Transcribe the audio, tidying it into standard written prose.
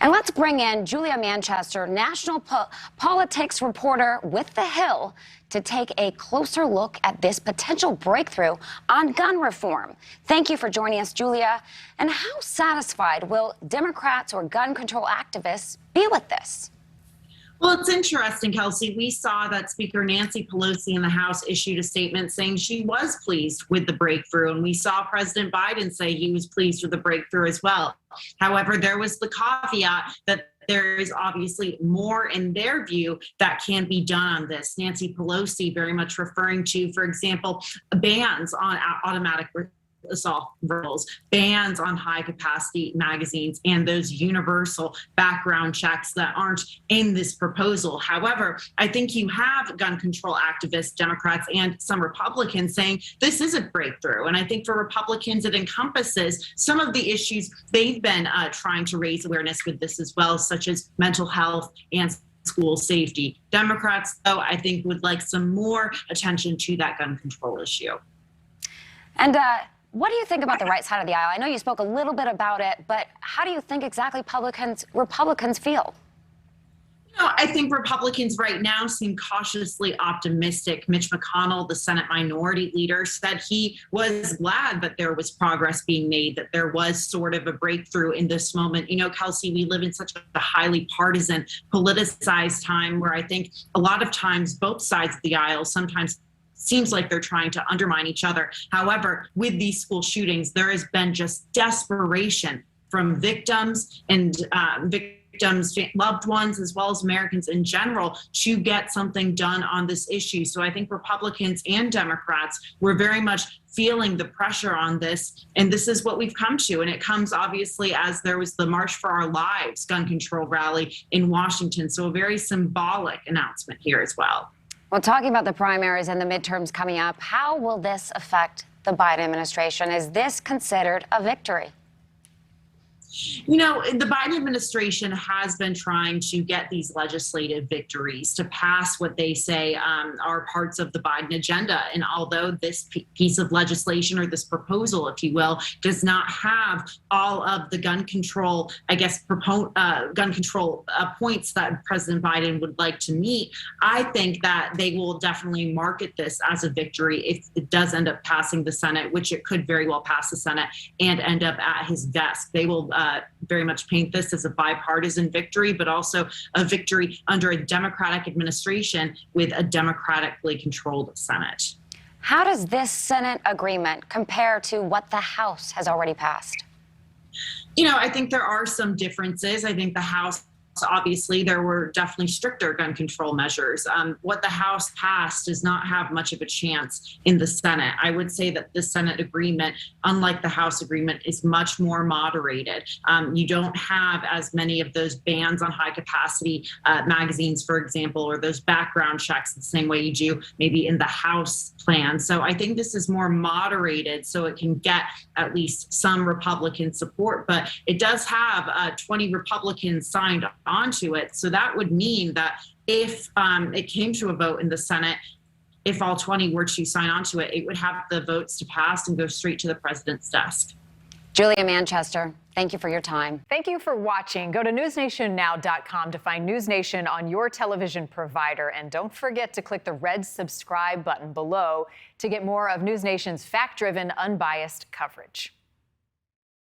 And let's bring in Julia Manchester, national politics reporter with The Hill, to take a closer look at this potential breakthrough on gun reform. Thank you for joining us, Julia. And how satisfied will Democrats or gun control activists be with this? Well, it's interesting, Kelsey. We saw that Speaker Nancy Pelosi in the House issued a statement saying she was pleased with the breakthrough. And we saw President Biden say he was pleased with the breakthrough as well. However, there was the caveat that there is obviously more in their view that can be done on this. Nancy Pelosi very much referring to, for example, bans on automatic assault rifles, bans on high-capacity magazines, and those universal background checks that aren't in this proposal. However, I think you have gun control activists, Democrats, and some Republicans saying this is a breakthrough. And I think for Republicans, it encompasses some of the issues they've been trying to raise awareness with this as well, such as mental health and school safety. Democrats, though, I think would like some more attention to that gun control issue. And what do you think about the right side of the aisle? I know you spoke a little bit about it, but how do you think exactly Republicans feel? I think Republicans right now seem cautiously optimistic. Mitch McConnell, the Senate Minority Leader, said he was glad that there was progress being made, that there was sort of a breakthrough in this moment. Kelsey, we live in such a highly partisan, politicized time where I think a lot of times both sides of the aisle sometimes seems like they're trying to undermine each other. However, with these school shootings, there has been just desperation from victims and victims' loved ones, as well as Americans in general, to get something done on this issue. So I think Republicans and Democrats were very much feeling the pressure on this. And this is what we've come to. And it comes obviously as there was the March for Our Lives gun control rally in Washington. So a very symbolic announcement here as well. Well, talking about the primaries and the midterms coming up, how will this affect the Biden administration? Is this considered a victory? The Biden administration has been trying to get these legislative victories to pass what they say are parts of the Biden agenda. And although this piece of legislation, or this proposal, if you will, does not have all of the gun control, gun control points that President Biden would like to meet, I think that they will definitely market this as a victory if it does end up passing the Senate, which it could very well pass the Senate and end up at his desk. They will very much paint this as a bipartisan victory, but also a victory under a Democratic administration with a democratically controlled Senate. How does this Senate agreement compare to what the House has already passed? I think there are some differences. I think the House, obviously, there were definitely stricter gun control measures. What the House passed does not have much of a chance in the Senate. I would say that the Senate agreement, unlike the House agreement, is much more moderated. You don't have as many of those bans on high-capacity magazines, for example, or those background checks the same way you do maybe in the House plan. So I think this is more moderated, so it can get at least some Republican support. But it does have 20 Republicans signed onto it. So that would mean that if it came to a vote in the Senate, if all 20 were to sign onto it, it would have the votes to pass and go straight to the president's desk. Julia Manchester, thank you for your time. Thank you for watching. Go to newsnationnow.com to find NewsNation on your television provider. And don't forget to click the red subscribe button below to get more of NewsNation's fact-driven, unbiased coverage.